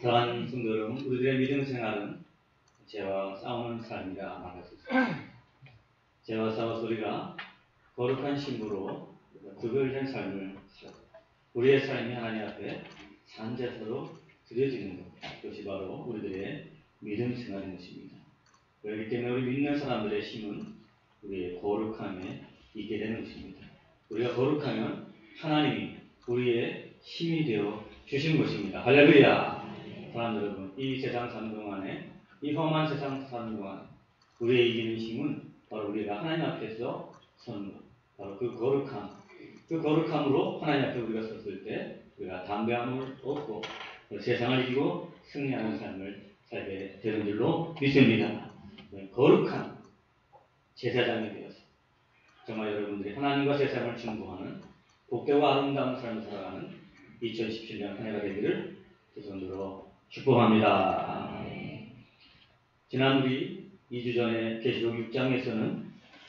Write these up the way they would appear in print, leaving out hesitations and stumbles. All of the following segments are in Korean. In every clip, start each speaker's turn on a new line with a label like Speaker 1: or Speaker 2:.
Speaker 1: 사랑하는 성도 여러분, 우리들의 믿음 생활은 죄와 싸우는 삶이라 말할 수 있습니다. 죄와 싸워 우리가 거룩한 신부로 구별된 삶을 살고 우리의 삶이 하나님 앞에 산제사로 드려지는 것, 그것이 바로 우리들의 믿음 생활인 것입니다. 그렇기 때문에 우리 믿는 사람들의 힘은 우리의 거룩함에 있게 되는 것입니다. 우리가 거룩하면 하나님이 우리의 힘이 되어 주신 것입니다. 할렐루야! 사랑하는 여러분, 이 세상 사는 동안에, 이 험한 세상 사는 동안에 우리의 이기는 힘은 바로 우리가 하나님 앞에서 서는 것, 바로 그 거룩함, 그 거룩함으로 하나님 앞에 우리가 섰을 때 우리가 담대함을 얻고 세상을 이기고 승리하는 삶을 살게 되는 줄로 믿습니다. 거룩한 제사장이 되어서 정말 여러분들이 하나님과 세상을 중보하는 복되고 아름다운 삶을 살아가는 2017년 한 해가 되기를 기도로 축복합니다. 지난 우리 2주 전에 계시록 6장에서는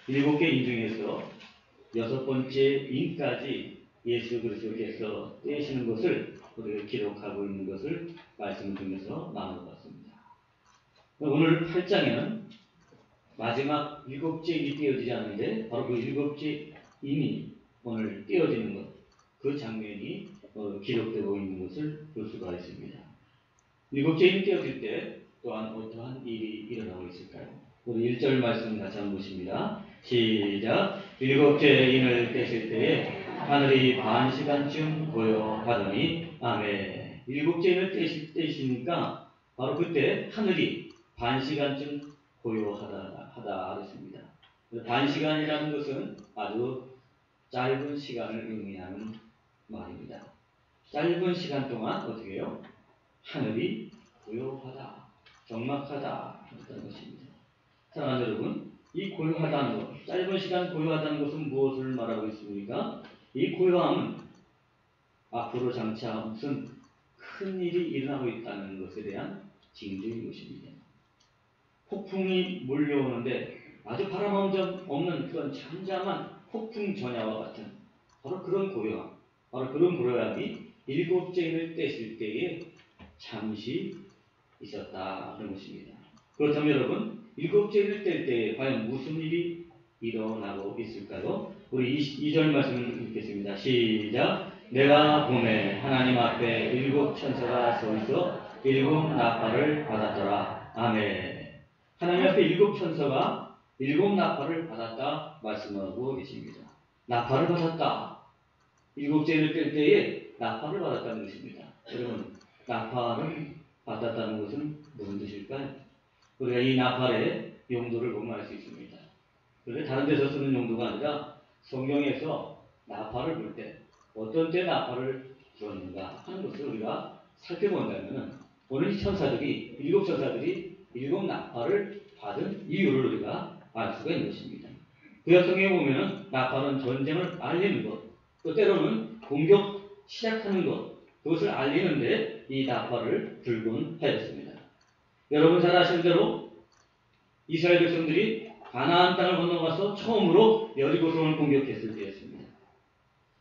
Speaker 1: 7개 인 중에서 6번째 인까지 예수 그리스도께서 떼시는 것을 우리가 기록하고 있는 것을 말씀을 통해서 나눠봤습니다. 오늘 8장에는 마지막 7째 인이 떼어지지 않는데 바로 그 7째 인이 오늘 떼어지는 것, 그 장면이 기록되고 있는 것을 볼 수가 있습니다. 7째 인이 떼어질 때 또한 어떠한 일이 일어나고 있을까요? 우리 1절 말씀 같이 한번 보십니다. 시작. 7째 인을 떼실 때에 하늘이 반 시간쯤 고요하더니 아멘. 7째 인을 떼시니까 바로 그때 하늘이 반 시간쯤 고요하다 그랬습니다. 반 시간이라는 것은 아주 짧은 시간을 의미하는 말입니다. 짧은 시간 동안 어떻게 해요? 하늘이 고요하다, 적막하다 그런 것입니다. 사랑하는 여러분, 이 고요하다는 것, 짧은 시간 고요하다는 것은 무엇을 말하고 있습니까? 이 고요함은 앞으로 장차 무슨 큰 일이 일어나고 있다는 것에 대한 징조인 것입니다. 폭풍이 몰려오는데 아주 바람 없는 그런 잠잠한 폭풍 전야와 같은 바로 그런 고요함, 바로 그런 고요함이 7째 인을 떼실 때에 잠시 있었다 그런 것입니다. 그렇다면 여러분, 7째 인을 뗄 때 과연 무슨 일이 일어나고 있을까요? 우리 2절 말씀을 읽겠습니다. 시작. 내가 봄에 하나님 앞에 7 천사가 서 있어 7 나팔을 받았더라. 아멘. 하나님 앞에 7 천사가 7 나팔을 받았다 말씀하고 계십니다. 나팔을 받았다. 7째 인을 뗄 때에 나팔을 받았다는 것입니다. 여러분, 나팔을 받았다는 것은 무슨 뜻일까요? 우리가 이 나팔의 용도를 보면 알 수 있습니다. 그런데 다른 데서 쓰는 용도가 아니라 성경에서 나팔을 불 때 어떤 때 나팔을 불었는가 하는 것을 우리가 살펴본다면 오늘 이 천사들이 7 천사들이 7 나팔을 받은 이유를 우리가 알 수가 있는 것입니다. 구약 성경에 보면 나팔은 전쟁을 알리는 것, 또 때로는 공격 시작하는 것, 그것을 알리는데 이 나팔을 불곤 하였습니다. 여러분 잘 아시는 대로 이스라엘 백성들이 가나안 땅을 건너가서 처음으로 여리고성을 공격했을 때였습니다.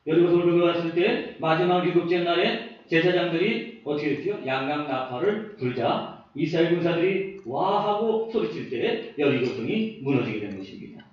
Speaker 1: 여리고성을 공격했을 때 마지막 7째 날에 제사장들이 어떻게 했죠? 양강 나팔을 불자 이스라엘 군사들이 와 하고 소리칠 때 여리고성이 무너지게 된 것입니다.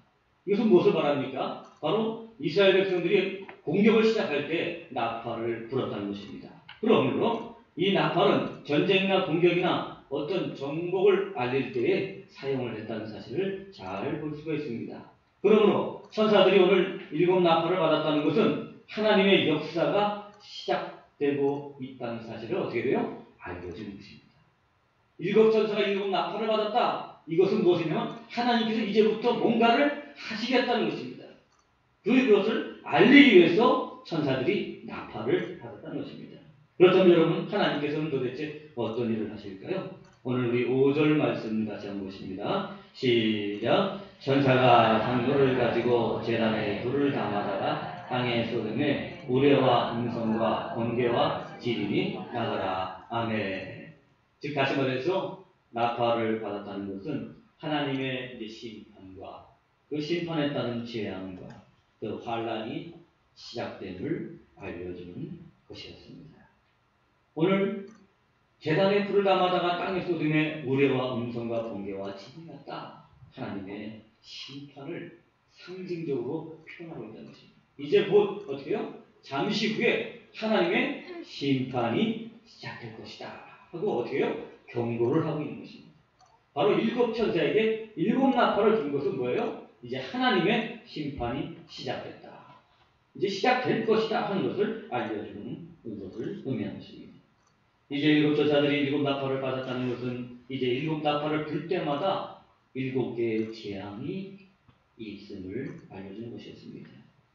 Speaker 1: 이것은 무엇을 말합니까? 바로 이스라엘 백성들이 공격을 시작할 때 나팔을 불었다는 것입니다. 그러므로 이 나팔은 전쟁이나 공격이나 어떤 정복을 알릴 때에 사용을 했다는 사실을 잘 볼 수가 있습니다. 그러므로 천사들이 오늘 7 나팔을 받았다는 것은 하나님의 역사가 시작되고 있다는 사실을 어떻게 돼요? 알려주는 것입니다. 7 천사가 7 나팔을 받았다. 이것은 무엇이냐면 하나님께서 이제부터 뭔가를 하시겠다는 것입니다. 그것을 알리기 위해서 천사들이 나팔을 받았다는 것입니다. 그렇다면 여러분, 하나님께서는 도대체 어떤 일을 하실까요? 오늘 우리 5절 말씀 같이 한번 보십니다. 시작. 천사가 당도를 가지고 제단에 불을 담아다가 땅에 쏟음에 우레와 음성과 번개와 지진이 나가라. 아멘. 즉 다시 말해서 나팔을 받았다는 것은 하나님의 심판과 그 심판에 따른 재앙과 그 환란이 시작됨을 알려주는 것이었습니다. 오늘 제단에 불을 담아다가 땅에 쏟음에 우레와 음성과 번개와 진이 났다. 하나님의 심판을 상징적으로 표현하고 있다는 것입니다. 이제 곧 어떻게요? 잠시 후에 하나님의 심판이 시작될 것이다 하고 어떻게요? 경고를 하고 있는 것입니다. 바로 일곱 천사에게 일곱 나팔을 준 것은 뭐예요? 이제 하나님의 심판이 시작됐다. 이제 시작될 것이다 하는 것을 알려주는 것을 의미하는 것입니다. 이제 일곱 천사들이 일곱 나팔을 받았다는 것은 이제 일곱 나팔을 불 때마다 일곱 개의 재앙이 있음을 알려주는 것이었습니다.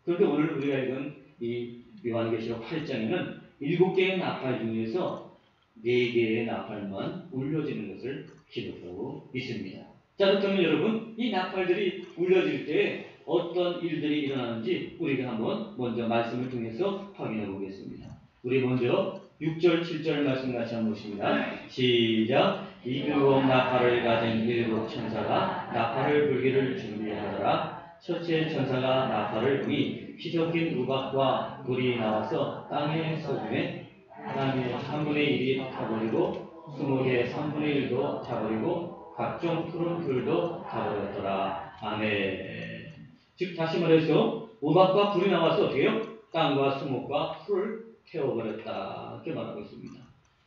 Speaker 1: 그런데 오늘 우리가 읽은 이 요한계시록 8장에는 일곱 개의 나팔 중에서 네 개의 나팔만 울려지는 것을 기록하고 있습니다. 자, 그렇다면 여러분, 이 나팔들이 울려질 때 어떤 일들이 일어나는지 우리가 한번 먼저 말씀을 통해서 확인해 보겠습니다. 우리 먼저 6절, 7절 말씀 같이 한번 보십니다. 시작! 일곱 나팔을 가진 일곱 천사가 나팔을 불기를 준비하더라. 첫째 천사가 나팔을 부니 피 섞인 우박과 불이 나와서 땅에 쏟음에 땅의 3분의 1이 타버리고 20개의 3분의 1도 타버리고 각종 푸른 풀도 타버렸더라. 아멘. 즉 다시 말해서 우박과 불이 나와서 어떻게 해요? 땅과 수목과 풀을 태워버렸다. 이렇게 말하고 있습니다.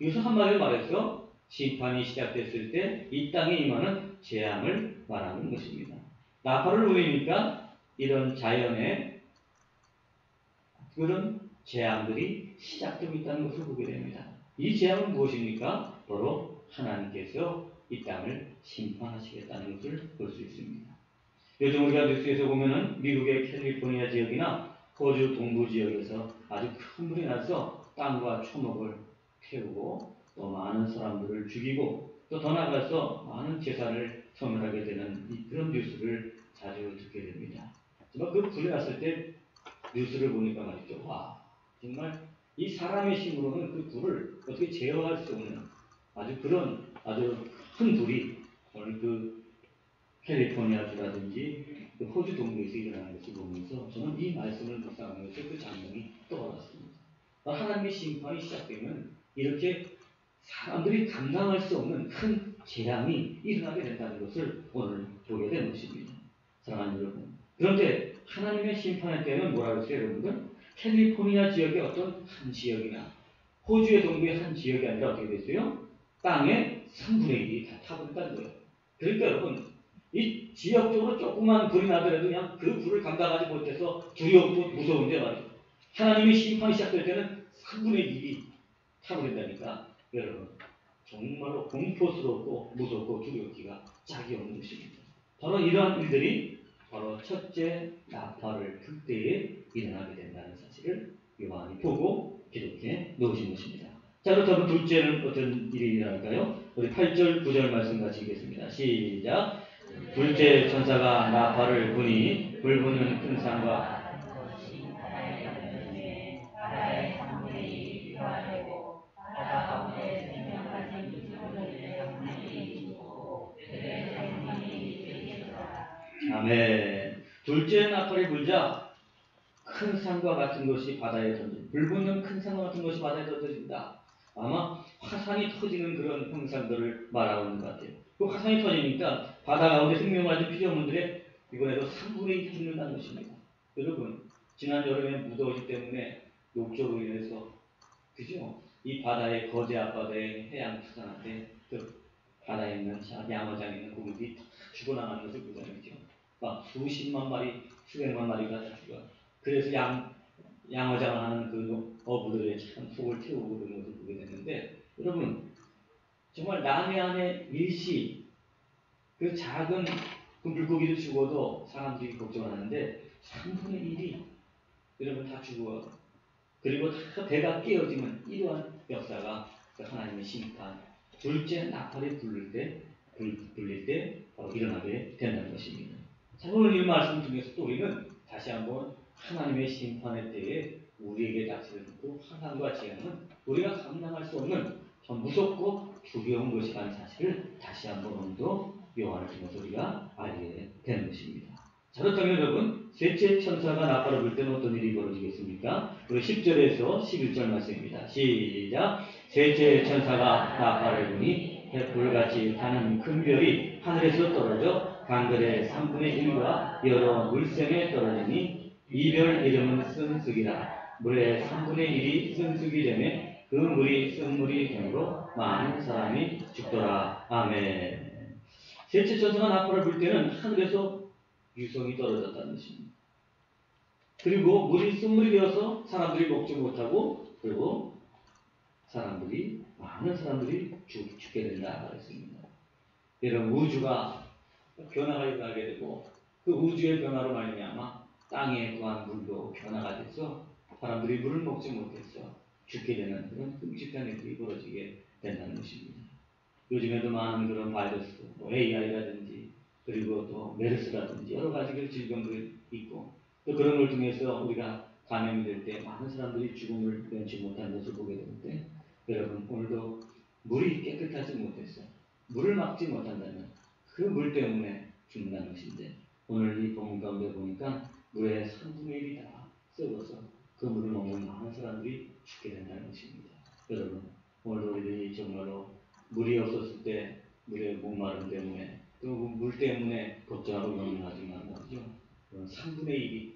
Speaker 1: 여기서 한마디로 말해서 심판이 시작됐을 때 이 땅에 임하는 재앙을 말하는 것입니다. 나팔을 울리니까 이런 자연의 그런 재앙들이 시작되고 있다는 것을 보게 됩니다. 이 재앙은 무엇입니까? 바로 하나님께서 이 땅을 심판하시겠다는 것을 볼 수 있습니다. 요즘 우리가 뉴스에서 보면은 미국의 캘리포니아 지역이나 호주 동부 지역에서 아주 큰 불이 나서 땅과 초목을 태우고 또 많은 사람들을 죽이고 또 더 나아가서 많은 재산을 소멸하게 되는 그런 뉴스를 자주 듣게 됩니다. 정말 그 불이 났을 때 뉴스를 보니까 말이죠. 와, 정말 이 사람의 힘으로는 그 불을 어떻게 제어할 수 없는 아주 그런 아주 큰 불이 오늘 그 캘리포니아주라든지 그 호주 동부에서 일어나는 것을 보면서 저는 이 말씀을 묵상하면서 그 장면이 떠올랐습니다. 하나님의 심판이 시작되면 이렇게 사람들이 감당할 수 없는 큰 재앙이 일어나게 된다는 것을 오늘 보게 된 것입니다. 사랑하는 여러분. 그런데 하나님의 심판의 때는 뭐라고 했어요, 여러분들? 캘리포니아 지역의 어떤 한 지역이나 호주의 동부의 한 지역이 아니라 어떻게 됐어요? 땅의 3분의 1이 다 타버린다는 거예요. 그러니까 여러분, 이 지역적으로 조그만 불이 나더라도 그냥 그 불을 감당하지 못해서 두렵고 무서운데 말이죠. 하나님의 심판이 시작될 때는 3분의 1이 타버린다니까 여러분 정말로 공포스럽고 무섭고 두렵기가 짝이 없는 것입니다. 바로 이러한 일들이 바로 첫째 나팔을 불 때에 일어나게 된다는 사실을 요한이 보고 기록해 놓으신 것입니다. 자, 그렇다면 둘째는 어떤 일이 일어날까요? 우리 8절, 9절 말씀 같이 읽겠습니다. 시작! 둘째 천사가 나팔을 부니 불붙는 큰 산과 아멘. 둘째 나팔이 불자 큰 산과 같은 것이 바다에 던져 불붙는 큰 산과 같은 것이 바다에 던져진다. 아마 화산이 터지는 그런 형상들을 말하고 있는 것 같아요. 그 화산이 터지니까 바다 가운데 생명을 가진 피조물들의 이번에도 3분의 1이 죽는다는 것입니다. 여러분, 지난 여름에 무더위 때문에 녹조로 인해서 그죠? 이 바다의 거제 앞바다의 해양 수산한테 그 바다에 있는 양어장에 있는 고기들이 다 죽어나가는 것을 보잖아요. 막 수십만 마리, 수백만 마리가 다 죽어. 그래서 양어장을 하는 그 어부들의 참 속을 태우고 그런 것을 보게 됐는데, 여러분, 정말 남해안의 일시, 그 작은 그 물고기를 죽어도 사람들이 걱정을 하는데, 3분의 1이 여러분 다 죽어. 그리고 다 배가 깨어지는 이러한 역사가 하나님의 심판, 둘째 나팔이 불릴 때 바로 일어나게 된다는 것입니다. 자, 오늘 이 말씀을 통해서 또 우리는 다시 한번 하나님의 심판의 때에 우리에게 닥치는 그 환난과 재앙은 우리가 감당할 수 없는 참 무섭고 두려운 것이라는 사실을 다시 한번 오늘도 요한을 통해서 우리가 알게 되는 것입니다. 자, 그렇다면 여러분, 셋째 천사가 나팔을 불 때는 어떤 일이 벌어지겠습니까? 우리 10절에서 11절 말씀입니다. 시작! 셋째 천사가 나팔을 부니 횃불같이 타는 큰 별이 하늘에서 떨어져 강들의 3분의 1과 여러 물샘에 떨어지니 이 별 이름은 쓴쑥이라. 물의 3분의 1이 쓴쑥이 되매 그 물이 쓴물이 되므로 많은 사람이 죽더라. 아멘. 셋째 천사가 나팔을 불 때는 하늘에서 유성이 떨어졌다는 것입니다. 그리고 물이 쓴물이 되어서 사람들이 먹지 못하고, 그리고 많은 사람들이 죽게 된다 그랬습니다. 여러분, 우주가 변화가 일어나게 되고, 그 우주의 변화로 말미암아 땅에 구한 물도 변화가 돼서 사람들이 물을 먹지 못해서 죽게 되는 그런 끔찍한 일이 벌어지게 된다는 것입니다. 요즘에도 많은 그런 바이러스, AI라든지 그리고 또 메르스라든지 여러 가지 그 질병들이 있고, 또 그런 걸 통해서 우리가 감염이 될 때 많은 사람들이 죽음을 면치 못하는 것을 보게 되는데, 여러분, 오늘도 물이 깨끗하지 못해서 물을 막지 못한다면 그 물 때문에 죽는다는 것인데, 오늘 이 본문 가운데 보니까 물의 3분의 1이 다 썩어서 그 물을 먹는 많은 사람들이 죽게 된다는 것입니다. 여러분, 오늘도 우리들이 정말로 물이 없었을 때 물의 목마름 때문에 또 물 때문에 걱정하고 염려하지만 말이죠. 3분의 1이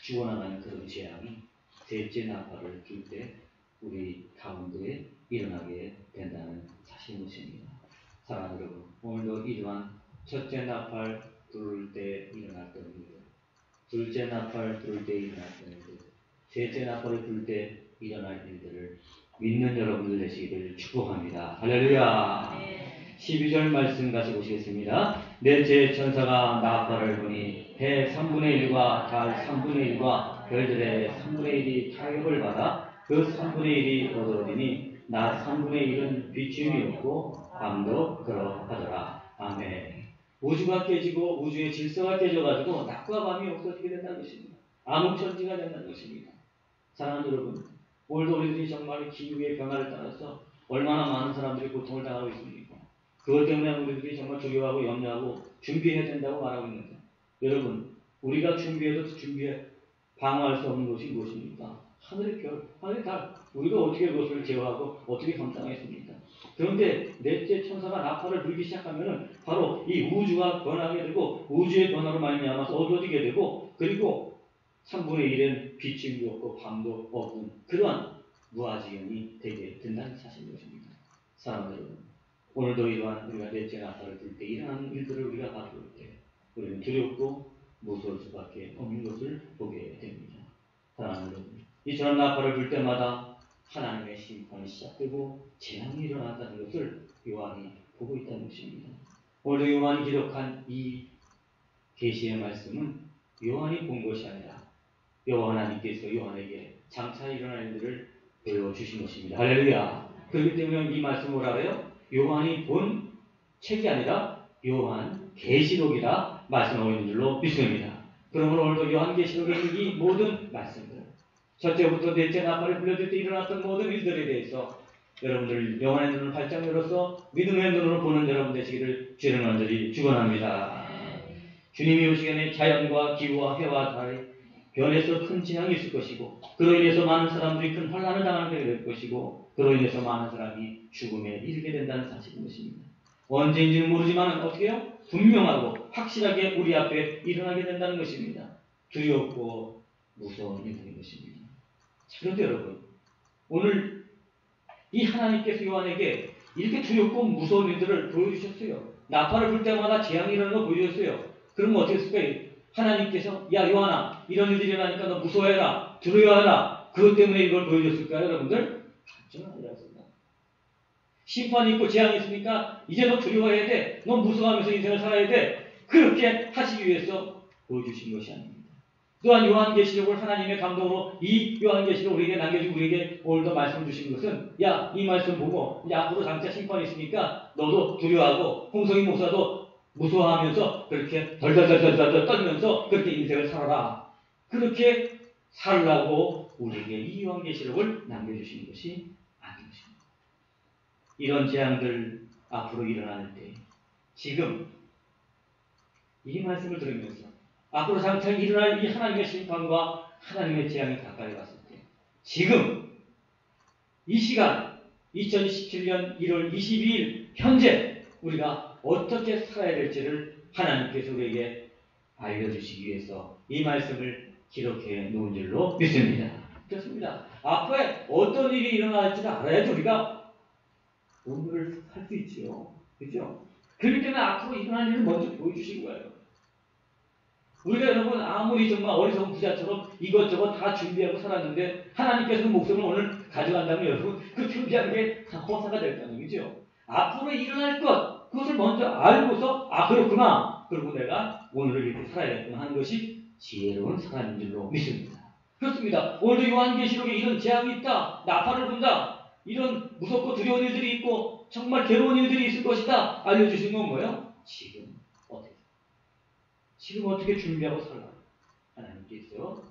Speaker 1: 죽어나가는 그런 재앙이 셋째 나팔을 불 때 우리 가운데에 일어나게 된다는 사실인 것입니다. 사랑하는 여러분, 오늘도 이러한 첫째 나팔 불 때 일어났던 일들, 둘째 나팔 불 때 일어났던 일들, 셋째 나팔을 불 때 일어날 일들을 믿는 여러분들 되시기를 축복합니다. 할렐루야. 12절 말씀 같이 보시겠습니다. 넷째 천사가 나팔을 부니 해 3분의 1과 달 3분의 1과 별들의 3분의 1이 타격을 받아 그 3분의 1이 어두워지니 낮 3분의 1은 비춤이 없고 밤도 그러하더라. 아멘. 우주가 깨지고 우주의 질서가 깨져가지고 낮과 밤이 없어지게 된다는 것입니다. 암흑천지가 된다는 것입니다. 사랑하는 여러분, 오늘도 우리들이 정말 기후의 변화를 따라서 얼마나 많은 사람들이 고통을 당하고 있습니까? 그것 때문에 우리들이 정말 두려워하고 염려하고 준비해야 된다고 말하고 있는데, 여러분, 우리가 준비해도 방어할 수 없는 것이 무엇입니까? 하늘의 별, 하늘의 달, 우리가 어떻게 그것을 제어하고 어떻게 감당했습니까? 그런데 넷째 천사가 나팔을 불기 시작하면은 바로 이 우주가 변하게 되고 우주의 변화로 말미암아서 어두워지게 되고, 그리고 3분의 1은 비침도 없고 밤도 없는 그러한 무아지경이 되게 된다는 사실인 것입니다. 사랑하는 여러분, 오늘도 이러한 우리가 넷째 나팔을 불 때 일어나는 일들을 우리가 바라볼 때 우리는 두렵고 무서울 수밖에 없는 것을 보게 됩니다. 사랑하는 여러분, 이처럼 나팔을 불 때마다 하나님의 심판이 시작되고 재앙이 일어난다는 것을 요한이 보고 있다는 것입니다. 오늘 요한이 기록한 이 계시의 말씀은 요한이 본 것이 아니라 하나님께서 요한에게 장차 일어날 일들을 보여주신 것입니다. 할렐루야. 그렇기 때문에 이 말씀을 뭐라 그래요? 요한이 본 책이 아니라 요한 계시록이라 말씀하고 있는 줄로 믿습니다. 그러므로 오늘도 요한 계시록에 있는 이 모든 말씀들, 첫째부터 넷째 나팔을 불려줄 때 일어났던 모든 일들에 대해서 여러분들 영혼의 눈을 활짝 열어서 믿음의 눈으로 보는 여러분 되시기를 주는 완전히 축원합니다. 주님이 오시기 전에 자연과 기후와 해와 달이 변해서 큰 재앙이 있을 것이고, 그로 인해서 많은 사람들이 큰 환난을 당하게 될 것이고, 그로 인해서 많은 사람이 죽음에 이르게 된다는 사실인 것입니다. 언제인지는 모르지만 어떻게 해요? 분명하고 확실하게 우리 앞에 일어나게 된다는 것입니다. 두렵고 무서운 일인 것입니다. 그런데 여러분, 오늘 이 하나님께서 요한에게 이렇게 두렵고 무서운 일들을 보여주셨어요. 나팔을 불 때마다 재앙이 일어나는 걸 보여줬어요. 그러면 어떻게 했을까요? 하나님께서 야 요한아, 이런 일들이 일어나니까 너 무서워해라, 두려워해라, 그것 때문에 이걸 보여줬을까요? 여러분들? 전혀 아니었습니다. 심판이 있고 재앙이 있으니까 이제 너 두려워해야 돼, 너 무서워하면서 인생을 살아야 돼, 그렇게 하시기 위해서 보여주신 것이 아닙니다. 또한 요한계시록을 하나님의 감동으로 이 요한계시록 우리에게 남겨주고 우리에게 오늘도 말씀 주신 것은, 야, 이 말씀 보고 이제 앞으로 장차 심판이 있으니까 너도 두려워하고 홍성이 목사도 무서워하면서 그렇게 덜덜덜덜 떨면서 그렇게 인생을 살아라, 그렇게 살라고 우리에게 이 요한계시록을 남겨주신 것이 아닌 것입니다. 이런 재앙들 앞으로 일어날 때 지금 이 말씀을 들으면서 앞으로 장차 일어날 이 하나님의 심판과 하나님의 재앙이 가까이 왔을 때 지금 이 시간 2017년 1월 22일 현재 우리가 어떻게 살아야 될지를 하나님께서 우리에게 알려주시기 위해서 이 말씀을 기록해 놓은 줄로 믿습니다. 그렇습니다. 앞에 어떤 일이 일어날지를 알아야지 우리가 오늘을 살 수 있지요. 그죠? 그렇기 때문에 앞으로 일어날 일을 먼저 보여주신 거예요. 우리가 여러분 아무리 정말 어리석은 부자처럼 이것저것 다 준비하고 살았는데 하나님께서 그 목숨을 오늘 가져간다면 여러분 그 준비한 게 다 허사가 될까는 거죠. 앞으로 일어날 것 그것을 먼저 알고서 그렇구나. 그리고 내가 오늘을 이렇게 살아야겠구나 하는 것이 지혜로운 사람인 줄로 믿습니다. 그렇습니다. 오늘도 요한계시록에 이런 재앙이 있다. 나팔을 분다. 이런 무섭고 두려운 일들이 있고 정말 괴로운 일들이 있을 것이다. 알려주신 건 뭐예요? 지금 어떻게 준비하고 살라? 하나님께서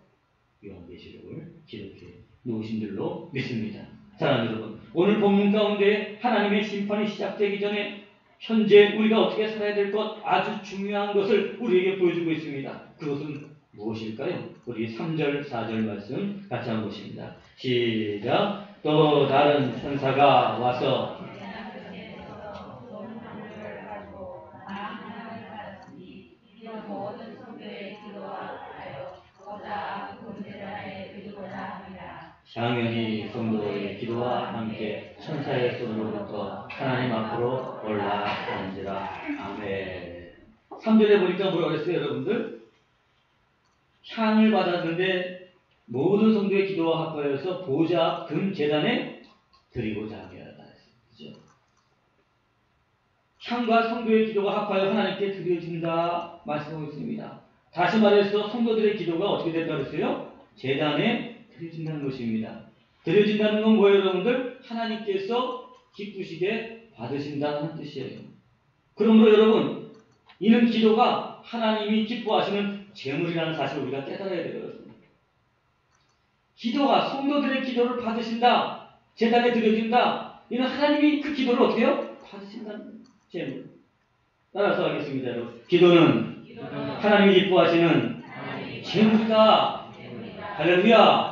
Speaker 1: 요한계시록을 기록해 놓으신 줄로 믿습니다. 사랑하는 여러분, 오늘 본문 가운데 하나님의 심판이 시작되기 전에 현재 우리가 어떻게 살아야 될 것 아주 중요한 것을 우리에게 보여주고 있습니다. 그것은 무엇일까요? 우리 3절, 4절 말씀 같이 한번 보십니다. 시작! 또 다른 천사가 와서 당연히 성도의 기도와 함께 천사의 손으로부터 하나님 앞으로 올라가는지라. 아멘. 3절에 보니까 뭐라고 했어요, 여러분들? 향을 받았는데 모든 성도의 기도와 합하여서 보좌 앞 금 제단에 드리고자 하였다. 그죠? 향과 성도의 기도가 합하여 하나님께 드려진다 말씀하고 있습니다. 다시 말해서 성도들의 기도가 어떻게 된다 그랬어요? 제단에 드려진다는 것입니다. 드려진다는 건 뭐예요, 여러분들? 하나님께서 기쁘시게 받으신다는 뜻이에요. 그러므로 여러분, 이는 기도가 하나님이 기뻐하시는 제물이라는 사실을 우리가 깨달아야 되거든요. 기도가 성도들의 기도를 받으신다, 제단에 드려진다. 이는 하나님이 그 기도를 어떻게 해요? 받으신다는 제물. 따라서 하겠습니다, 여러분. 기도는 하나님이 기뻐하시는 제물이다. 할렐루야.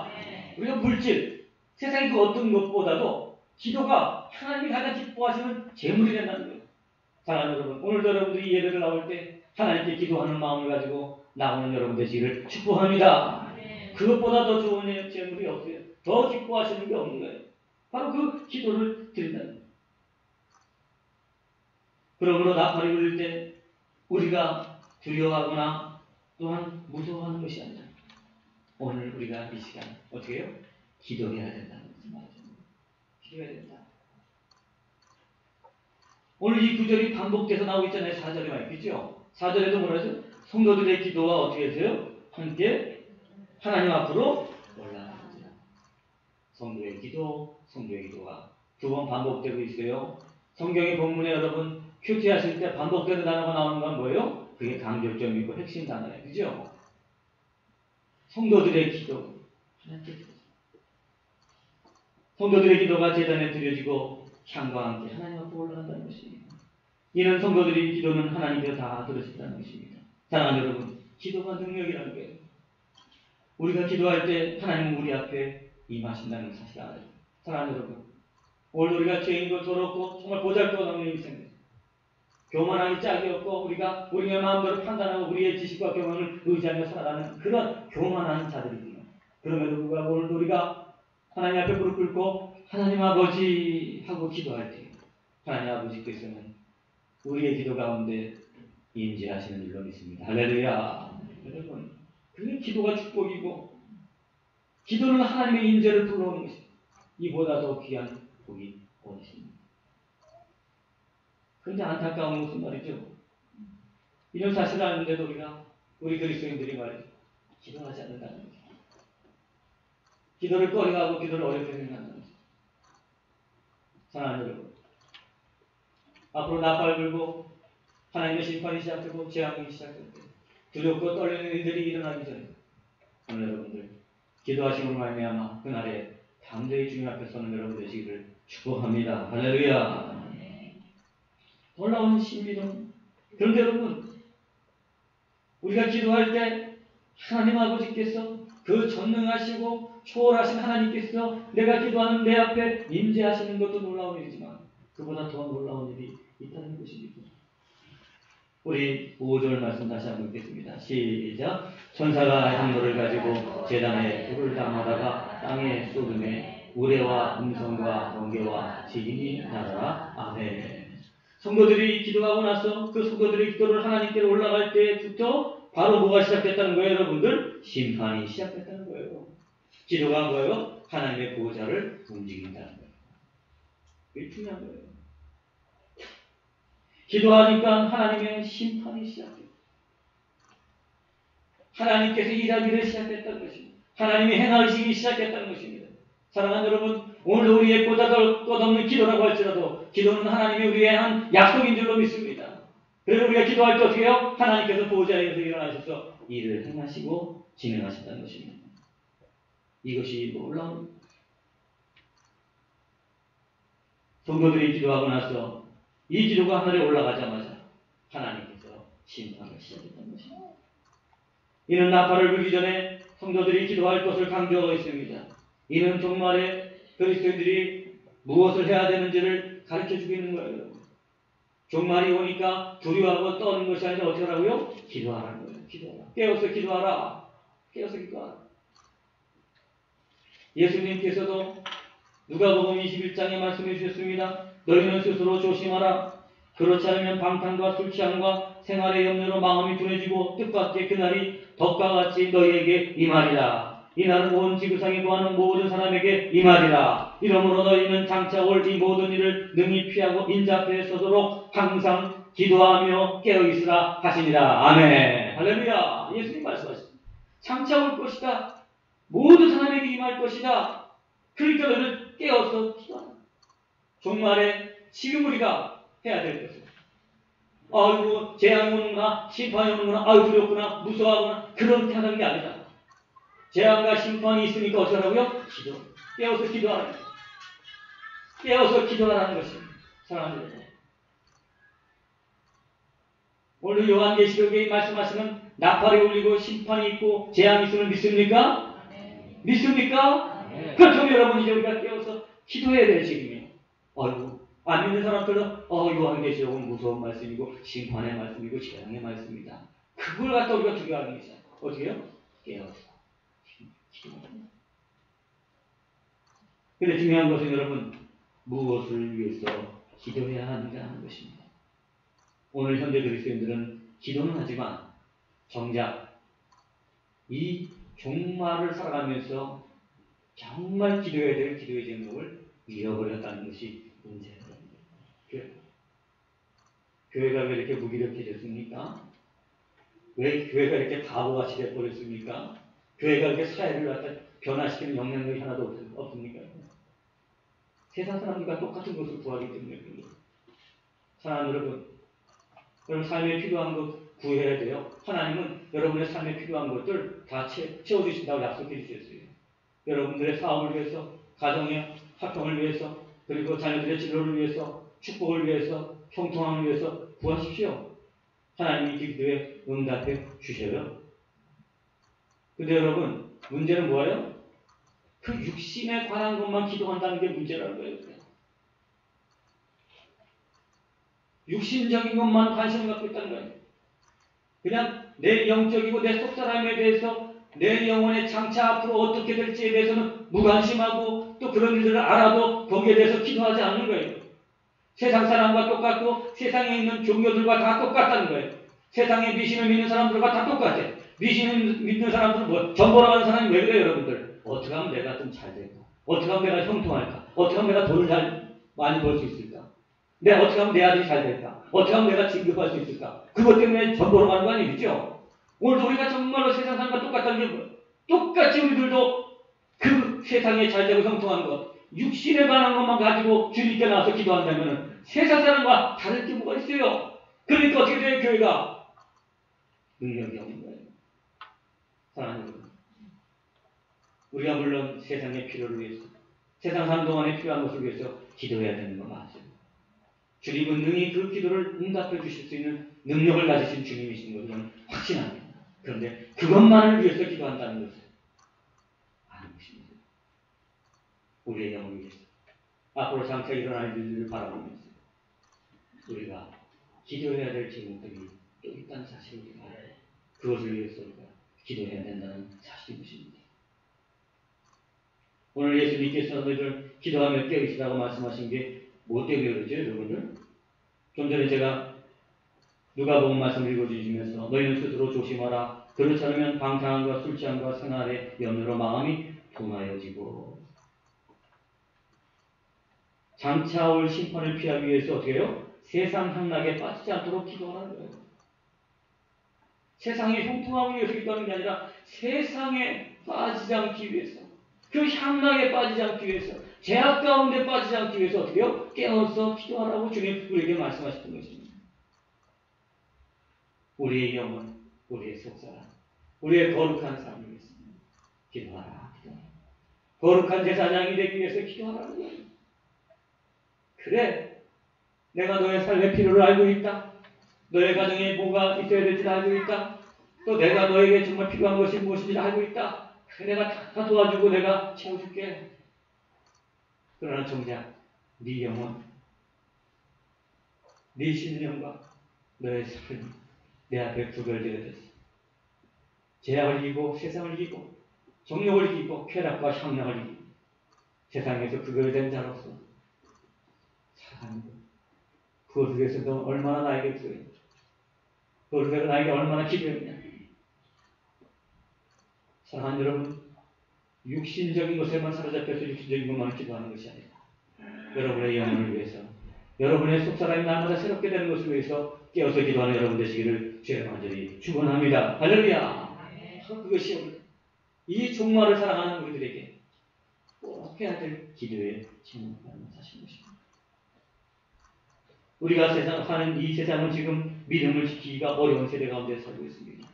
Speaker 1: 우리가 물질, 세상의 그 어떤 것보다도 기도가 하나님이 가장 기뻐하시는 제물이 된다는 거예요. 사랑하는 여러분, 오늘도 여러분들이 예배를 나올 때 하나님께 기도하는 마음을 가지고 나오는 여러분 되시기를 축복합니다. 그것보다 더 좋은 제물이 없어요. 더 기뻐하시는 게 없는 거예요. 바로 그 기도를 드린다는 거예요. 그러므로 나팔이 울릴 때 우리가 두려워하거나 또한 무서워하는 것이 아니라 오늘 우리가 이 시간 어떻게 해요? 기도해야 된다는 말이죠. 기도해야 된다. 오늘 이 구절이 반복돼서 나오고 있잖아요. 4절에 말이죠. 4절에도 뭐라 하죠? 성도들의 기도와 어떻게 해서요? 함께 하나님 앞으로 올라가는지라. 성도의 기도가 두 번 반복되고 있어요. 성경의 본문에 여러분 큐티하실 때 반복되는 단어가 나오는 건 뭐예요? 그게 강조점이고 핵심 단어예요. 그죠? 성도들의 기도. 성도들의 기도가 제단에 드려지고 향과 함께 하나님 앞으로 올라간다는 것입니다. 이는 성도들의 기도는 하나님께서 다 들으신다는 것입니다. 사랑하는 여러분, 기도가 능력이라는 거예요. 우리가 기도할 때 하나님은 우리 앞에 임하신다는 사실을 알아요. 사랑하는 여러분, 오늘 우리가 죄인도 더럽고 정말 보잘것없는 인생, 교만하기 짝이 없고 우리가 우리의 마음대로 판단하고 우리의 지식과 경험을 의지하며 살아가는 그런 교만한 자들이구나. 그럼에도 불구하고 오늘 우리가 하나님 앞에 무릎 꿇고 하나님 아버지 하고 기도할 때 하나님 아버지께서는 우리의 기도 가운데 임재하시는 줄로 믿습니다. 할렐루야. 여러분, 그게 기도가 축복이고 기도는 하나님의 임재를 불러오는 것입니다. 이보다 더 귀한 복이 어디 있습니까? 그런데 안타까운 것은 말이죠. 이런 사실을 아는데도 우리 그리스도인들이 말이죠. 기도하지 않는다는 거죠. 기도를 꺼려하고 기도를 어렵게 생각한다는 거죠. 사랑하는 여러분, 앞으로 나팔 불고 하나님의 심판이 시작되고 재앙이 시작될 때 두렵고 떨리는 일들이 일어나기 전에 오늘 여러분들 기도하심으로 말미암아 그날에 담대히 주님 앞에 서는 여러분 되시기를 축복합니다. 할렐루야. 놀라운 신비는 그런데 여러분 우리가 기도할 때 하나님 아버지께서 그 전능하시고 초월하신 하나님께서 내가 기도하는 내 앞에 임재하시는 것도 놀라운 일이지만 그보다 더 놀라운 일이 있다는 것입니다. 우리 5절 말씀 다시 한번 읽겠습니다. 시작. 천사가 향로를 가지고 제단에 불을 담아다가 땅에 쏟음에 우레와 음성과 번개와 지진이 나더라. 아멘. 성도들이 기도하고 나서 그 성도들의 기도를 하나님께로 올라갈 때부터 바로 뭐가 시작됐다는 거예요, 여러분들? 심판이 시작됐다는 거예요. 기도가 뭐예요? 하나님의 보호자를 움직인다는 거예요. 이게 중요한 거예요. 기도하니까 하나님의 심판이 시작돼요. 하나님께서 일하기를 시작했다는 것입니다. 하나님이 행하시기 시작했다는 것입니다. 사랑하는 여러분, 오늘 우리의 끝없는 기도라고 할지라도 기도는 하나님이 우리의 한 약속인 줄로 믿습니다. 그래서 우리가 기도할 때 어떻게 해요? 하나님께서 보호자에서 일어나셔서 일을 행하시고 진행하신다는 것입니다. 이것이 놀라운 성도들이 기도하고 나서 이 기도가 하늘에 올라가자마자 하나님께서 심판을 시작했다는 것입니다. 이는 나팔을 불기 전에 성도들이 기도할 것을 강조하고 있습니다. 이는 종말에 그리스도인들이 무엇을 해야 되는지를 가르쳐주고 있는 거예요. 종말이 오니까 두려워하고 떠는 것이 아니라 어떻게 하라고요? 기도하라는 거예요. 기도하라. 깨어서 기도하라. 깨어서 기도하라. 예수님께서도 누가복음 21장에 말씀해 주셨습니다. 너희는 스스로 조심하라. 그렇지 않으면 방탕과 술 취함과 생활의 염려로 마음이 둔해지고 뜻밖의 그날이 덕과 같이 너희에게 임하리라. 이날은 온 지구상에 거하는 모든 사람에게 임하리라. 이러므로 너희는 장차 올 이 모든 일을 능히 피하고 인자 앞에 서도록 항상 기도하며 깨어있으라 하시니라. 아멘. 할렐루야. 예수님 말씀하십니다. 장차 올 것이다. 모든 사람에게 임할 것이다. 그러니까 너희는 깨어서 기도하라. 종말에 지금 우리가 해야 될 것은 아이고 재앙이 오는구나, 심판이 오는구나, 아유 두렵구나, 무서워하구나, 그렇게 하는 게 아니라 재앙과 심판이 있으니까 어떻게 하라고요? 기도. 깨어서 기도하라. 깨어서 기도하라는 것입니다. 사랑하는 여러분, 오늘 요한계시록에 말씀하시는 나팔이 울리고 심판이 있고 재앙이 있음을 믿습니까? 믿습니까? 그렇다면 여러분 이제 우리가 깨어서 기도해야 될 시기입니다. 아이고 안 믿는 사람들은 요한계시록은 무서운 말씀이고 심판의 말씀이고 재앙의 말씀이다. 그걸 갖다 우리가 두려워하는 게 있어요. 어떻게 해요? 깨어서 기도합니다. 근데 중요한 것은 여러분 무엇을 위해서 기도해야 하는가 하는 것입니다. 오늘 현대 그리스도인들은 기도는 하지만 정작 이 종말을 살아가면서 정말 기도해야 될 기도의 제목을 잃어버렸다는 것이 문제예요. 교회가 왜 이렇게 무기력해졌습니까? 왜 교회가 이렇게 바보같이 돼버렸습니까? 교회가 이렇게 사회를 갖다 변화시키는 영향력이 하나도 없습니까? 세상 사람들과 똑같은 것을 구하기 때문에 그래요. 사랑하는 여러분, 여러분 삶에 필요한 것 구해야 돼요. 하나님은 여러분의 삶에 필요한 것들 다 채워주신다고 약속해 주셨어요. 여러분들의 사업을 위해서, 가정의 화평을 위해서, 그리고 자녀들의 진로를 위해서, 축복을 위해서, 형통함을 위해서 구하십시오. 하나님이 기도에 응답해 주셔요. 근데 여러분, 문제는 뭐예요? 그 육신에 관한 것만 기도한다는 게 문제라는 거예요. 육신적인 것만 관심을 갖고 있다는 거예요. 그냥 내 영적이고 내 속사람에 대해서 내 영혼의 장차 앞으로 어떻게 될지에 대해서는 무관심하고 또 그런 일들을 알아도 거기에 대해서 기도하지 않는 거예요. 세상 사람과 똑같고 세상에 있는 종교들과 다 똑같다는 거예요. 세상에 미신을 믿는 사람들과 다 똑같아요. 미신을 믿는 사람들은 뭐 전보라는 사람이 왜 그래요, 여러분들? 어떻게 하면 내가 좀 잘 될까? 어떻게 하면 내가 형통할까? 어떻게 하면 내가 돈을 잘 많이 벌 수 있을까? 내가 어떻게 하면 내 아들이 잘 될까? 어떻게 하면 내가 진급할 수 있을까? 그것 때문에 전보러 가는 거 아니겠죠? 오늘도 우리가 정말로 세상 사람과 똑같다는 게 뭐예요? 똑같이 우리들도 그 세상에 잘 되고 형통한 것, 육신에 관한 것만 가지고 주님께 나와서 기도한다면 세상 사람과 다를 게 뭐가 있어요? 그러니까 어떻게 돼요, 교회가? 능력이 없는 거예요. 사랑하는 여러분, 우리가 물론 세상의 필요를 위해서, 세상 사는 동안에 필요한 것을 위해서 기도해야 되는 건 맞아요. 주님은 능히 그 기도를 응답해 주실 수 있는 능력을 가지신 주님이신 것을 저는 확신합니다. 그런데 그것만을 위해서 기도한다는 것은 우리의 영을 위해서 앞으로 장차 일어날 일들을 바라보면서 우리가 기도해야 될 제목들이 또 있다는 사실을 우리가 알아요. 그것을 위해서 우리가 기도해야 된다는 사실이 것입니다. 오늘 예수님께서 너희들 기도하며 깨어있으라고 말씀하신 게 뭐 때문에 그러죠, 여러분들? 좀 전에 제가 누가복음 말씀을 읽어주시면서 너희는 스스로 조심하라. 그렇지 않으면 방탕함과 술 취함과 생활의 염려로 마음이 둔하여지고 장차 올 심판을 피하기 위해서 어떻게 해요? 세상 향락에 빠지지 않도록 기도하라는 거예요. 세상이 형통하기 위해서 기도하는 게 아니라 세상에 빠지지 않기 위해서, 그 향락에 빠지지 않기 위해서, 죄악 가운데 빠지지 않기 위해서 어떻게 해요? 깨어서 기도하라고 주님 우리에게 말씀하셨던 것입니다. 우리의 영혼, 우리의 속사람, 우리의 거룩한 삶을 위해서 기도하라, 기도하라. 거룩한 제사장이 되기 위해서 기도하라는 거예요. 그래, 내가 너의 삶의 필요를 알고 있다. 너의 가정에 뭐가 있어야 될지를 알고 있다. 또 내가 너에게 정말 필요한 것이 무엇인지 알고 있다. 그래, 내가 다 도와주고 내가 채워줄게. 그러나 정작 네 영혼, 네 신령과 너의 삶이 내 앞에 구별되어 됐어. 죄악을 이기고 세상을 이기고 정욕을 이기고 쾌락과 향락을 이기고 세상에서 구별된 자로서 살아가는 것. 그것을 위해서 너 얼마나 나에게 구해? 그것을 위해서 나에게 얼마나 기도했냐? 사랑하는 여러분, 육신적인 것에만 사로잡혀서 육신적인 것만 기도하는 것이 아니라 여러분의 영혼을 위해서, 여러분의 속사람이 날마다 새롭게 되는 것을 위해서 깨어서 기도하는 여러분 되시기를 주의 간절히 축원합니다. 할렐루야. 그것이 오늘 이 종말을 사랑하는 우리들에게 꼭 해야 될 기도의 제목이라는 사실입니다. 우리가 사는 이 세상은 지금 믿음을 지키기가 어려운 세대 가운데 살고 있습니다.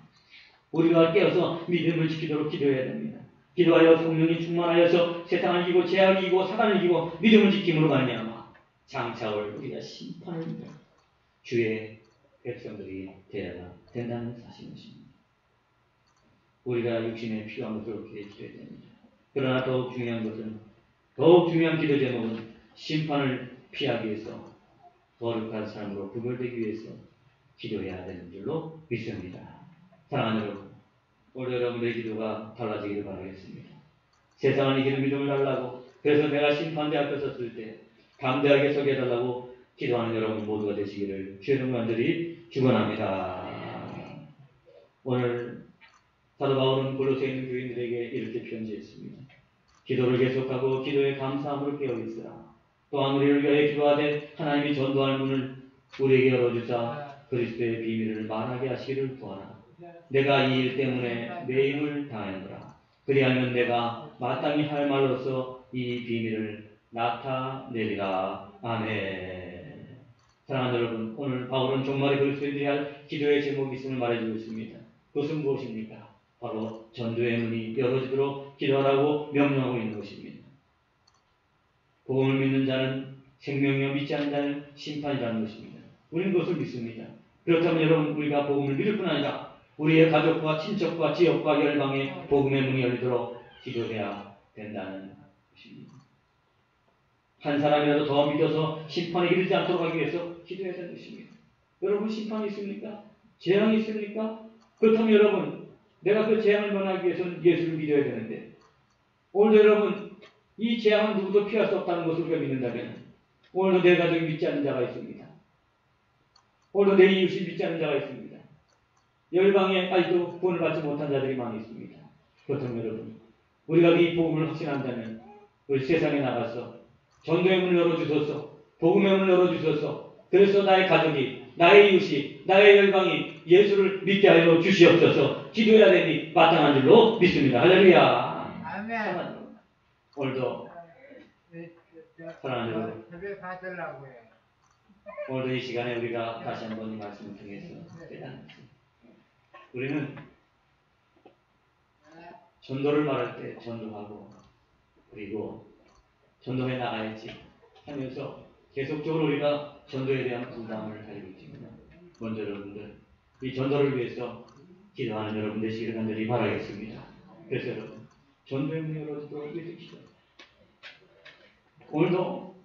Speaker 1: 우리가 깨어서 믿음을 지키도록 기도해야 됩니다. 기도하여 성령이 충만하여서 세상을 이기고 죄악을 이기고 사단을 이기고 믿음을 지킴으로 말미암아 장차 올 우리가 심판을 믿는 주의 백성들이 되어야 된다는 사실입니다. 우리가 육신에 필요한 것을 그렇게 기도해야 됩니다. 그러나 더욱 중요한 기도 제목은 심판을 피하기 위해서 거룩한 삶으로 구별되기 위해서 기도해야 되는 줄로 믿습니다. 사랑하는 여러분, 오늘 여러분의 기도가 달라지기를 바라겠습니다. 세상을 이기는 믿음을 달라고, 그래서 내가 심판대 앞에 섰을 때 담대하게 서게 해달라고 기도하는 여러분 모두가 되시기를 주의 이름으로 간절히 축원합니다. 오늘 사도 바울은 골로새에 있는 교인들에게 이렇게 편지했습니다. 기도를 계속하고 기도에 감사함으로 깨어있으라. 또한 우리를 위하여 기도하되 하나님이 전도할 문을 우리에게 열어주사 그리스도의 비밀을 말하게 하시기를 구하라. 내가 이 일 때문에 매임을 당하노라. 그리하면 내가 마땅히 할 말로서 이 비밀을 나타내리라. 아멘. 사랑하는 여러분, 오늘 바울은 종말의 그리스도인들이 할 기도의 제목이 있음을 말해주고 있습니다. 그것은 무엇입니까? 바로 전도의 문이 열어지도록 기도하라고 명령하고 있는 것입니다. 복음을 믿는 자는 생명이요 믿지 않는 자는 심판이라는 것입니다. 우리는 그것을 믿습니다. 그렇다면 여러분, 우리가 복음을 믿을 뿐 아니라 우리의 가족과 친척과 지역과 열방에 복음의 문이 열리도록 기도해야 된다는 것입니다. 한 사람이라도 더 믿어서 심판에 이르지 않도록 하기 위해서 기도해야 되는 것입니다. 여러분, 심판이 있습니까? 재앙이 있습니까? 그렇다면 여러분, 내가 그 재앙을 면하기 위해서는 예수를 믿어야 되는데, 오늘 여러분, 이 재앙은 누구도 피할 수 없다는 것을 우리가 믿는다면 오늘도 내 가족이 믿지 않는 자가 있습니다. 오늘도 내 이웃이 믿지 않는 자가 있습니다. 열방에 아직도 구원을 받지 못한 자들이 많이 있습니다. 그렇다면 여러분, 우리가 이 복음을 확신한다면 우리 세상에 나가서 전도의 문을 열어주소서, 복음의 문을 열어주소서, 그래서 나의 가족이, 나의 이웃이, 나의 열방이 예수를 믿게 하여 주시옵소서 기도해야 되니 마땅한 줄로 믿습니다. 할렐루야.
Speaker 2: 아멘.
Speaker 1: 오늘도 사랑하는 여러분, 오늘도 이 시간에 우리가 다시 한번 이 말씀을 통해서 깨닫습니다. 우리는 전도를 말할 때 전도하고 그리고 전도해 나가야지 하면서 계속적으로 우리가 전도에 대한 부담을 가지고 있지만 먼저 여러분들 이 전도를 위해서 기도하는 여러분 되시기를 간절히 바라겠습니다. 그래서 여러분, 전도의 문이 열어지도록 기도합니다. 오늘도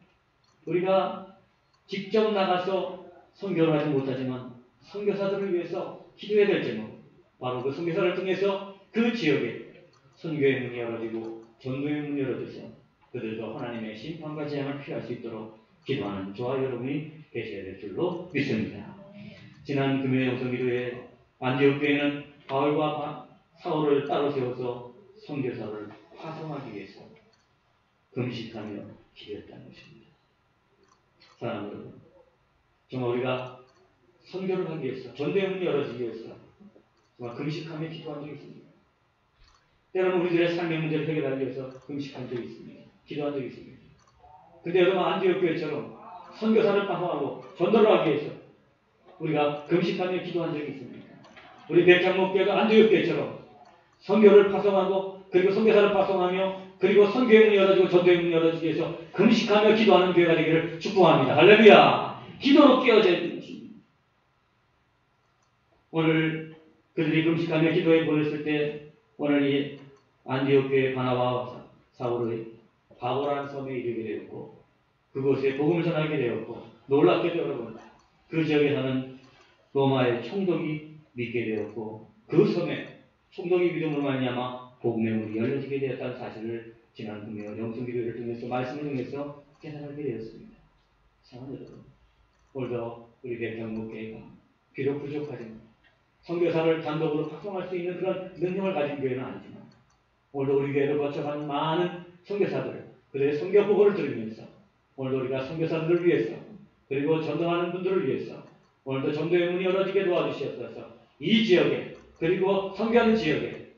Speaker 1: 우리가 직접 나가서 선교를 하지 못하지만 선교사들을 위해서 기도해야 될 제목, 바로 그 선교사를 통해서 그 지역에 선교의 문이 열어지고 전도의 문이 열어져서 그들도 하나님의 심판과 재앙을 피할 수 있도록 기도하는 저와 여러분이 계셔야 될 줄로 믿습니다. 지난 금요일 영성기도에 안디옥 교회는 바울과 사울을 따로 세워서 선교사를 파송하기 위해서 금식하며 기도했다는 것입니다. 사랑하는 여러분, 정말 우리가 선교를 하기 위해서, 전도의 문이 열어지기 위해서 정말 금식하며 기도한 적이 있습니다. 때로는 우리들의 삶의 문제를 해결하기 위해서 금식한 적이 있습니다. 기도한 적이 있습니다. 근데 여러분, 안디옥 교회처럼 선교사를 파송하고 전도를 하기 위해서 우리가 금식하며 기도한 적이 있습니다. 우리 백장목교회도 안디옥 교회처럼 선교를 파송하고 그리고 선교사를 파송하며 그리고 선교의 문이 열어지고 전도의 문이 열어지기 위해서 금식하며 기도하는 교회가 되기를 축복합니다. 할렐루야! 기도로 깨어져야 되는 것입니다. 오늘 그들이 금식하며 기도에 보냈을 때 오늘 이 안디옥 교회 바나바와 사울의 바보라는 섬에 이르게 되었고 그곳에 복음을 전하게 되었고 놀랍게도 여러분 그 지역에 사는 로마의 총독이 믿게 되었고 그 섬에 총독이 믿음으로 말미암아 복음의 문이 열려지게 되었다는 사실을 지난 금요일 영성기도를 통해서 말씀을 통해서 깨달게 되었습니다. 사랑하는 여러분, 오늘도 우리 백장목교회가 비록 부족하지만 선교사를 단독으로 파송할 수 있는 그런 능력을 가진 교회는 아니지만 오늘도 우리 교회를 거쳐간 많은 선교사들 그들의 선교 보고를 들으면서 오늘도 우리가 선교사들을 위해서 그리고 전도하는 분들을 위해서 오늘도 전도의 문이 열어지게 도와주시옵소서. 이 지역에 그리고 선교하는 지역에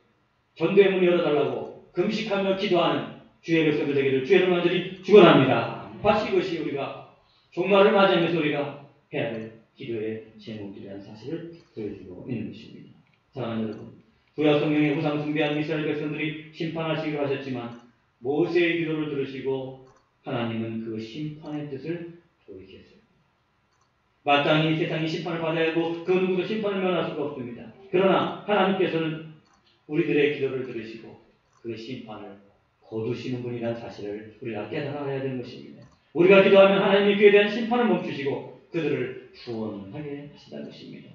Speaker 1: 전도의 문이 열어달라고 금식하며 기도하는 주의 백성들 되기를 주의 이름으로 간절히 축원합니다. 마치 이것이 우리가 종말을 맞이하면서 우리가 해야 될 기도의 제목이라는 사실을 보여주고 있는 것입니다. 사랑하는 여러분, 구약 성경의 우상 숭배한 이스라엘 백성들이 심판하시기로 하셨지만 모세의 기도를 들으시고 하나님은 그 심판의 뜻을 돌이켰어요. 마땅히 세상이 심판을 받아야 하고 그 누구도 심판을 면할 수가 없습니다. 그러나 하나님께서는 우리들의 기도를 들으시고 그 심판을 거두시는 분이라는 사실을 우리가 깨달아야 되는 것입니다. 우리가 기도하면 하나님이 그에 대한 심판을 멈추시고 그들을 구원하게 하신다는 것입니다.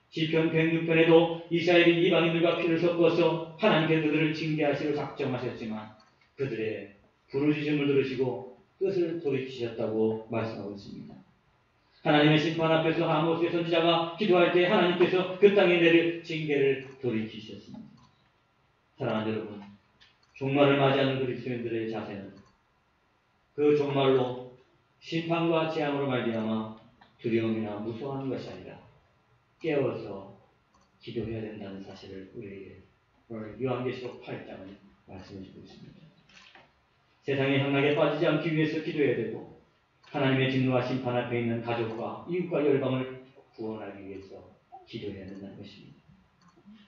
Speaker 1: 시편 106편에도 이스라엘이 이방인들과 피를 섞어서 하나님께 그들을 징계하시려 작정하셨지만 그들의 부르짖음을 들으시고 뜻을 돌이키셨다고 말씀하고 있습니다. 하나님의 심판 앞에서 아모스의 선지자가 기도할 때 하나님께서 그 땅에 내릴 징계를 돌이키셨습니다. 사랑하는 여러분, 종말을 맞이하는 그리스도인들의 자세는 그 종말로 심판과 재앙으로 말미암아 두려움이나 무서워하는 것이 아니라 깨어서 기도해야 된다는 사실을 우리에게 오늘 요한계시록 8장은 말씀해 주고 있습니다. 세상의 향락에 빠지지 않기 위해서 기도해야 되고 하나님의 진노와 심판 앞에 있는 가족과 이웃과 열방을 구원하기 위해서 기도해야 된다는 것입니다.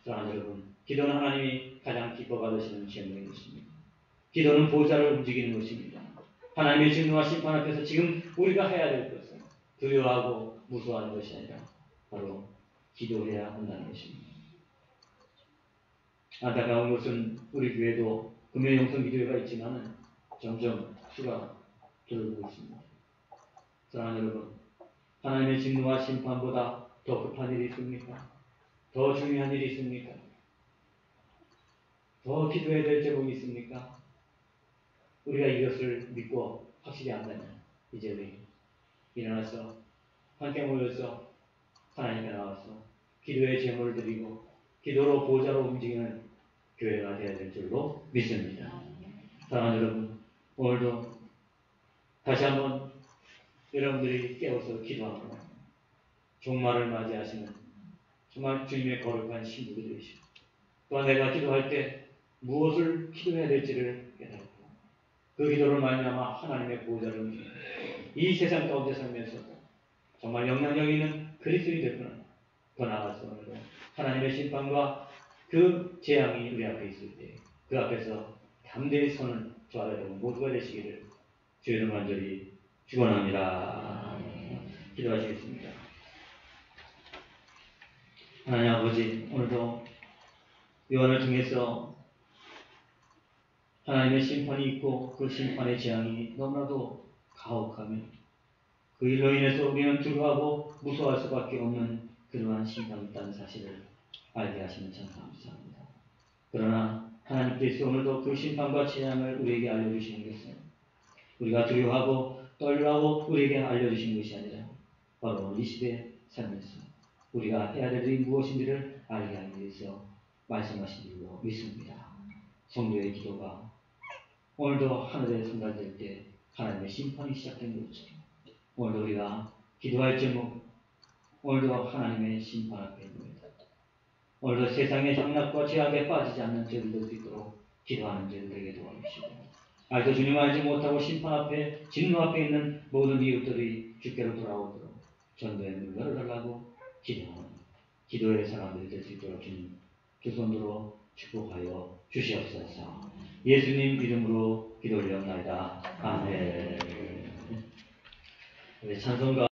Speaker 1: 사랑하는 여러분, 기도는 하나님이 가장 기뻐 받으시는 제목인 것입니다. 기도는 보좌를 움직이는 것입니다. 하나님의 진노와 심판 앞에서 지금 우리가 해야 될 것은 두려워하고 무서워하는 것이 아니라 바로 기도해야 한다는 것입니다. 안타까운 것은 우리 교회도 금요 영성 기도회가 있지만 점점 수가 줄어들고 있습니다. 사랑하는 여러분, 하나님의 진노와 심판보다 더 급한 일이 있습니까? 더 중요한 일이 있습니까? 더 기도해야 될 제목이 있습니까? 우리가 이것을 믿고 확실히 안다면 이제 우리 일어나서 함께 모여서 하나님께 나와서 기도의 제목을 드리고 기도로 보좌로 움직이는 교회가 되어야 될 줄로 믿습니다. 사랑하는 여러분, 오늘도 다시 한번 여러분들이 깨어서 기도하고 종말을 맞이하시는 정말 주님의 거룩한 신부가 되시고 또한 내가 기도할 때 무엇을 기도해야 될지를 깨닫고 그 기도를 말미암아 하나님의 보좌를 움직이는 이 세상 가운데 살면서도 정말 영향력 있는 그리스도인이 되구나. 더 나아가서 오늘도 하나님의 심판과 그 재앙이 우리 앞에 있을 때 그 앞에서 담대히 서는 저와 여러분 모두가 되시기를 주의 이름 간절히 축원합니다. 기도하시겠습니다. 하나님 아버지, 오늘도 요한을 통해서 하나님의 심판이 있고 그 심판의 재앙이 너무나도 가혹하며 그 일로 인해서 우리는 두려워하고 무서워할 수밖에 없는 그러한 심판이 있다는 사실을 알게 하시면 참 감사합니다. 그러나 하나님께서 오늘도 그 심판과 재앙을 우리에게 알려주시는 것은 우리가 두려워하고 떨려하고 우리에게 알려주신 것이 아니라 바로 이 시대의 삶에서 우리가 해야 될 일이 무엇인지를 알게 하기 위해서 말씀하신 줄로 믿습니다. 성도의 기도가 오늘도 하늘에 전달될 때 하나님의 심판이 시작된 것처럼 오늘도 우리가 기도할 제목, 오늘도 하나님의 심판 앞에 있습니다. 오늘도 세상의 향락과 죄악에 빠지지 않는 저희들 될 수 있도록 기도하는 저희들에게 도와주시고 아직도 주님 알지 못하고 심판 앞에 진노 앞에 있는 모든 이웃들이 주께로 돌아오도록 전도의 문을 열어달라고 기도하는 기도의 사람들이 될 수 있도록 주님 두 손으로 축복하여 주시옵소서. 예수님 이름으로 기도 올려옵나이다. 아멘. 찬송가